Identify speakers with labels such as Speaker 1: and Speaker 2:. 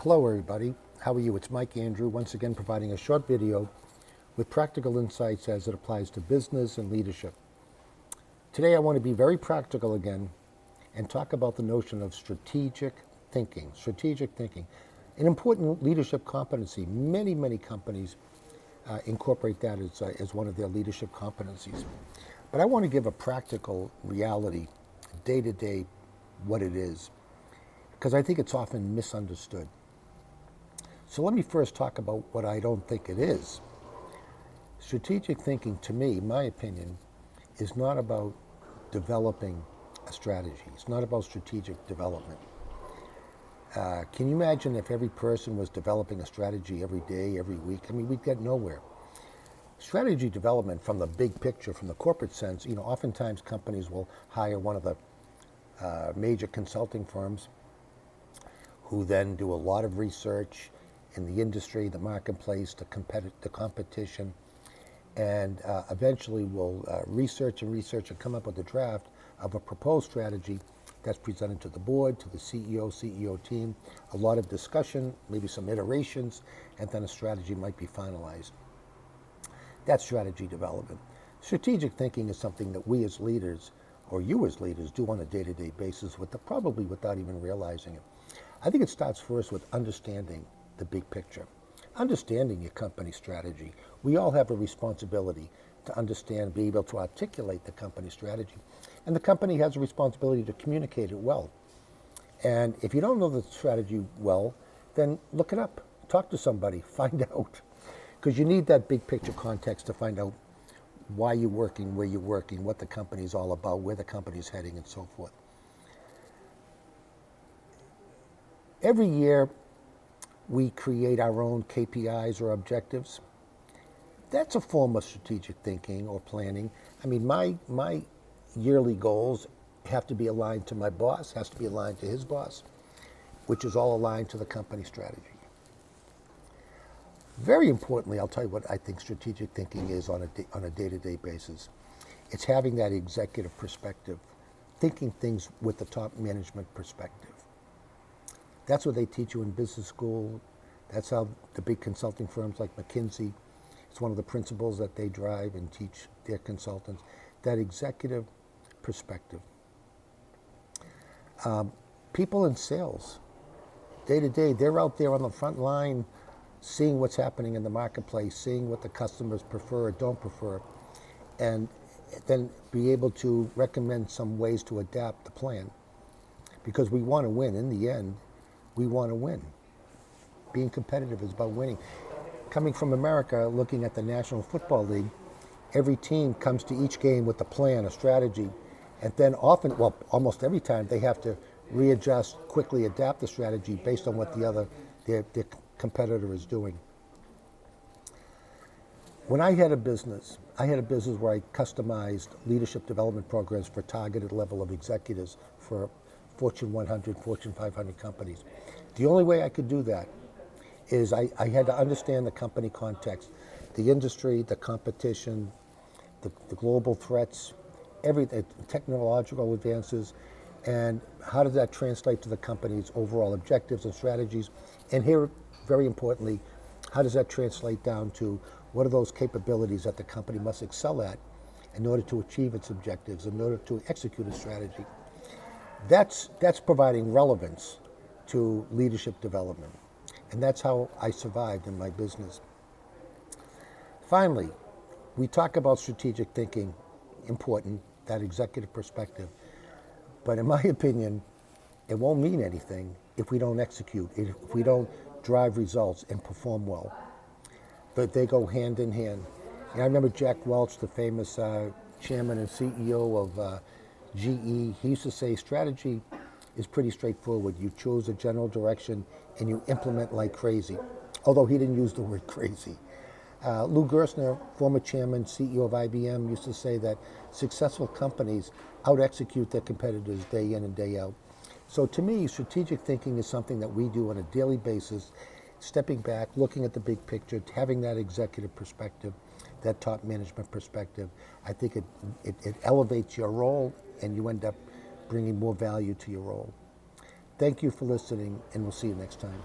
Speaker 1: Hello everybody, how are you? It's Mike Andrew, once again providing a short video with practical insights as it applies to business and leadership. Today I want to be very practical again and talk about the notion of strategic thinking. Strategic thinking, an important leadership competency. Many companies incorporate that as one of their leadership competencies. But I want to give a practical reality, day-to-day, what it is, because I think it's often misunderstood. So let me first talk about what I don't think it is. Strategic thinking, to me, my opinion, is not about developing a strategy. It's not about strategic development. Can you imagine if every person was developing a strategy every day, every week? I mean, we'd get nowhere. Strategy development from the big picture, from the corporate sense, oftentimes companies will hire one of the major consulting firms who then do a lot of research in the industry, the marketplace, the competition, and eventually will research and come up with a draft of a proposed strategy that's presented to the board, to the CEO team, a lot of discussion, maybe some iterations, and then a strategy might be finalized. That's strategy development. Strategic thinking is something that we as leaders, or you as leaders, do on a day-to-day basis, probably without even realizing it. I think it starts first with understanding the big picture, understanding your company strategy. We all have a responsibility to understand, be able to articulate the company strategy. And the company has a responsibility to communicate it well. And if you don't know the strategy well, then look it up, talk to somebody, find out. Because you need that big picture context to find out why you're working, where you're working, what the company's all about, where the company's heading, and so forth. Every year, we create our own KPIs or objectives. That's a form of strategic thinking or planning. I mean, my yearly goals have to be aligned to my boss, has to be aligned to his boss, which is all aligned to the company strategy. Very importantly, I'll tell you what I think strategic thinking is on a day-to-day basis. It's having that executive perspective, thinking things with the top management perspective. That's what they teach you in business school. That's how the big consulting firms like McKinsey, it's one of the principles that they drive and teach their consultants, that executive perspective. People in sales, day to day, they're out there on the front line seeing what's happening in the marketplace, seeing what the customers prefer or don't prefer, and then be able to recommend some ways to adapt the plan. Because we want to win. In the end, we want to win. Being competitive is about winning. Coming from America, looking at the National Football League, every team comes to each game with a plan, a strategy, and then often, well, almost every time, they have to readjust, quickly adapt the strategy based on what their competitor is doing. When I had a business where I customized leadership development programs for targeted level of executives for Fortune 100, Fortune 500 companies. The only way I could do that is I had to understand the company context, the industry, the competition, the global threats, everything, technological advances, and how does that translate to the company's overall objectives and strategies? And here, very importantly, how does that translate down to what are those capabilities that the company must excel at in order to achieve its objectives, in order to execute a strategy? That's providing relevance to leadership development. And that's how I survived in my business. Finally, we talk about strategic thinking, important, that executive perspective. But in my opinion, it won't mean anything if we don't execute, if we don't drive results and perform well. But they go hand in hand. And I remember Jack Welch, the famous chairman and CEO of GE, he used to say strategy is pretty straightforward. You choose a general direction and you implement like crazy, although he didn't use the word crazy. Lou Gerstner, former chairman, CEO of IBM, used to say that successful companies out-execute their competitors day in and day out. So to me, strategic thinking is something that we do on a daily basis, stepping back, looking at the big picture, having that executive perspective, that top management perspective. I think it elevates your role and you end up bringing more value to your role. Thank you for listening, and we'll see you next time.